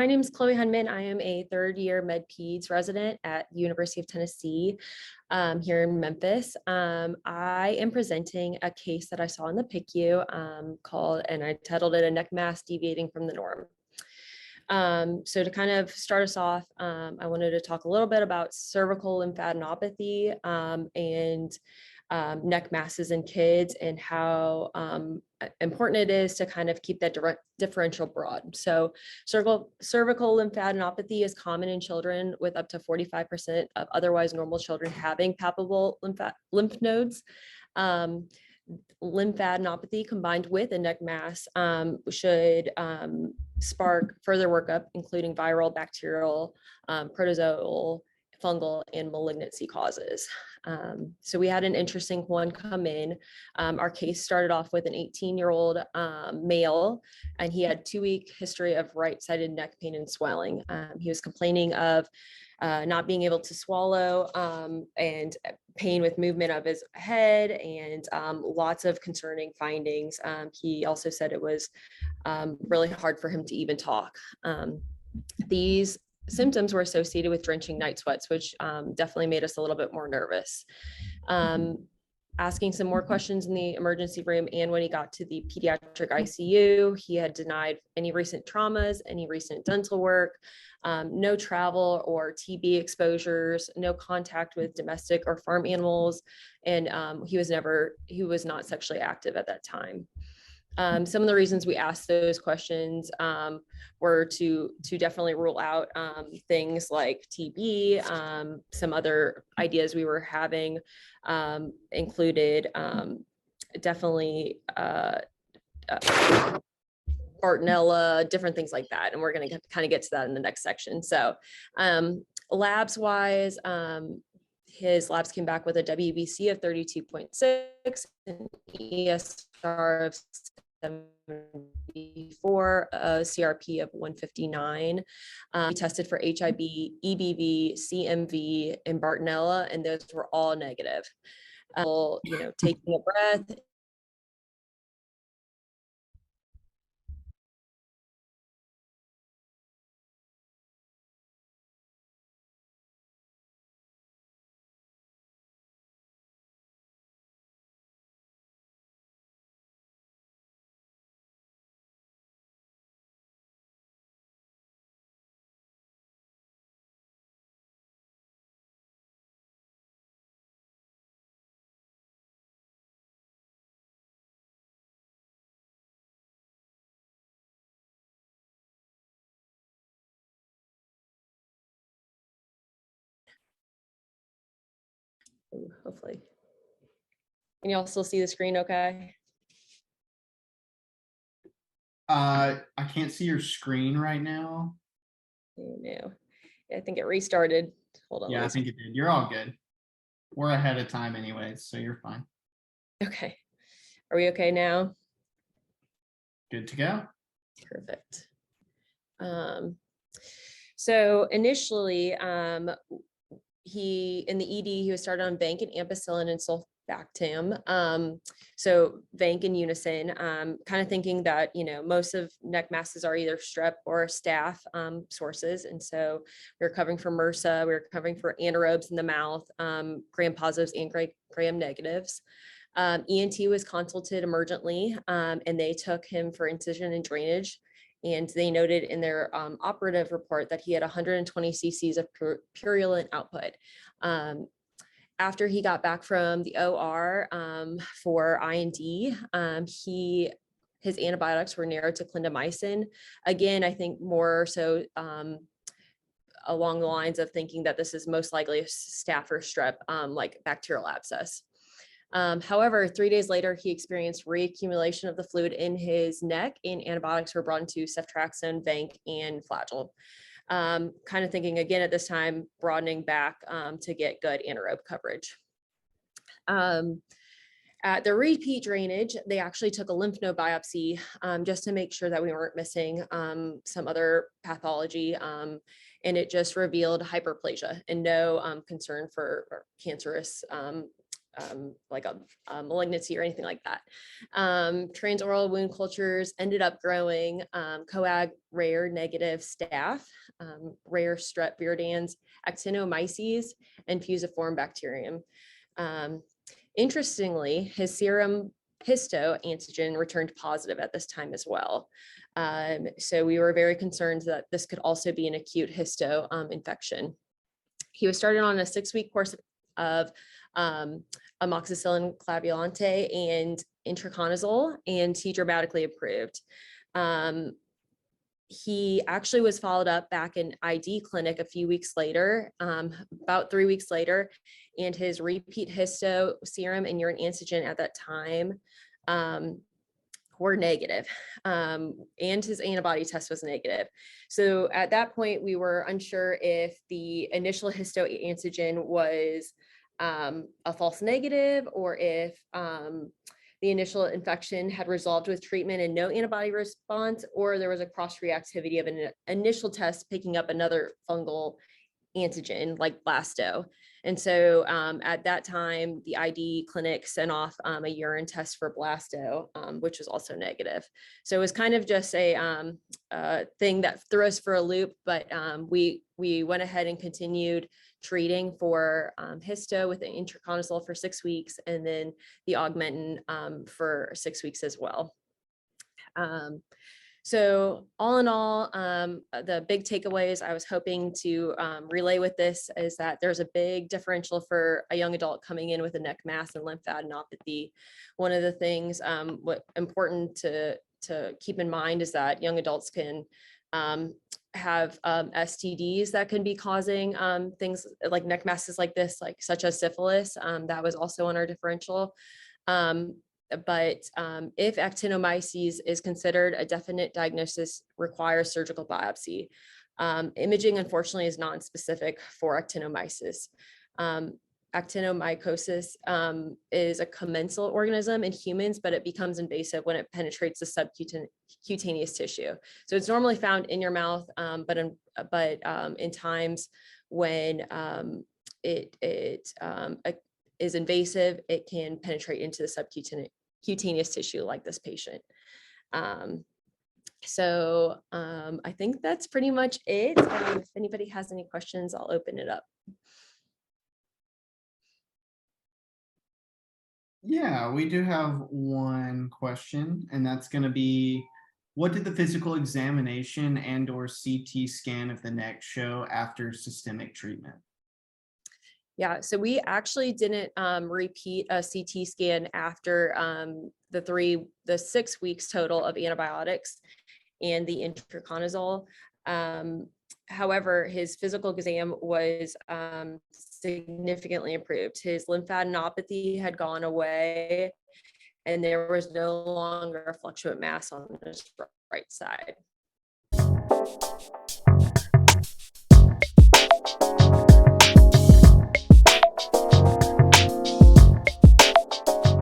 My name is Chloe Hundman. I am a third-year Med Peds resident at the University of Tennessee here in Memphis. I am presenting a case that I saw in the PICU and I titled it "A Neck Mass Deviating from the Norm." So to kind of start us off, I wanted to talk a little bit about cervical lymphadenopathy and neck masses in kids and how important it is to kind of keep that differential broad. So cervical lymphadenopathy is common in children, with up to 45% of otherwise normal children having palpable lymph nodes. Lymphadenopathy combined with a neck mass should spark further workup, including viral, bacterial, protozoal, fungal, and malignancy causes. So we had an interesting one come in. Our case started off with an 18-year-old male, and he had 2-week history of right-sided neck pain and swelling. He was complaining of not being able to swallow and pain with movement of his head, and lots of concerning findings. He also said it was really hard for him to even talk. These symptoms were associated with drenching night sweats, which definitely made us a little bit more nervous. Asking some more questions in the emergency room, and when he got to the pediatric ICU, he had denied any recent traumas, any recent dental work, no travel or TB exposures, no contact with domestic or farm animals, and he was not sexually active at that time. Some of the reasons we asked those questions were to definitely rule out things like TB. Some other ideas we were having included definitely Bartonella, different things like that. And we're going to kind of get to that in the next section. So labs wise, his labs came back with a WBC of 32.6, an ESR of 74, a CRP of 159. He tested for HIV, EBV, CMV, and Bartonella, and those were all negative. Taking a breath. Hopefully. Can you all still see the screen okay? I can't see your screen right now. Oh, no. I think it restarted. Hold on. Yeah, I think it did. You're all good. We're ahead of time anyways, so you're fine. Okay. Are we okay now? Good to go. Perfect. So initially, in the ED, he was started on Vanc and ampicillin and sulbactam. So Vanc in unison, kind of thinking that, most of neck masses are either strep or staph sources. And so we were covering for MRSA, we were covering for anaerobes in the mouth, gram positives and gram negatives. ENT was consulted emergently, and they took him for incision and drainage. And they noted in their operative report that he had 120 cc's of purulent output. After he got back from the OR for IND, his antibiotics were narrowed to clindamycin. Again, I think more so along the lines of thinking that this is most likely a staph or strep, like bacterial abscess. However, 3 days later, he experienced reaccumulation of the fluid in his neck, and antibiotics were brought into ceftriaxone, Vanc, and Flagyl. Kind of thinking again at this time, broadening back to get good anaerobe coverage. At the repeat drainage, they actually took a lymph node biopsy just to make sure that we weren't missing some other pathology. And it just revealed hyperplasia and no concern for cancerous like a malignancy or anything like that. Transoral wound cultures ended up growing coag rare negative staph, rare strep viridans, actinomyces, and fusiform bacterium. Interestingly, his serum histo antigen returned positive at this time as well. So we were very concerned that this could also be an acute histo infection. He was started on a 6-week course of amoxicillin clavulanate and itraconazole, and he dramatically improved. He actually was followed up back in ID clinic a few weeks later, about 3 weeks later, and his repeat histo serum and urine antigen at that time were negative, and his antibody test was negative. So at that point, we were unsure if the initial histo antigen was a false negative, or if the initial infection had resolved with treatment and no antibody response, or there was a cross-reactivity of an initial test picking up another fungal antigen like blasto. And so at that time, the ID clinic sent off a urine test for blasto, which was also negative. So it was kind of just a thing that threw us for a loop, but we went ahead and continued treating for histo with the itraconazole for 6 weeks, and then the augmentin for 6 weeks as well. So all in all, the big takeaways I was hoping to relay with this is that there's a big differential for a young adult coming in with a neck mass and lymphadenopathy. One of the things what important to keep in mind is that young adults can have STDs that can be causing things like neck masses like this, like such as syphilis. That was also on our differential. But if actinomyces is considered a definite diagnosis, requires surgical biopsy. Imaging, unfortunately, is non-specific for actinomyces. Actinomycosis is a commensal organism in humans, but it becomes invasive when it penetrates the subcutaneous tissue. So it's normally found in your mouth, but in times when it is invasive, it can penetrate into the subcutaneous tissue like this patient. So I think that's pretty much it. If anybody has any questions, I'll open it up. Yeah, we do have one question, and that's going to be, what did the physical examination and/or CT scan of the neck show after systemic treatment? Yeah, so we actually didn't repeat a CT scan after the 6 weeks total of antibiotics and the itraconazole. However, his physical exam was significantly improved. His lymphadenopathy had gone away, and there was no longer a fluctuant mass on his right side.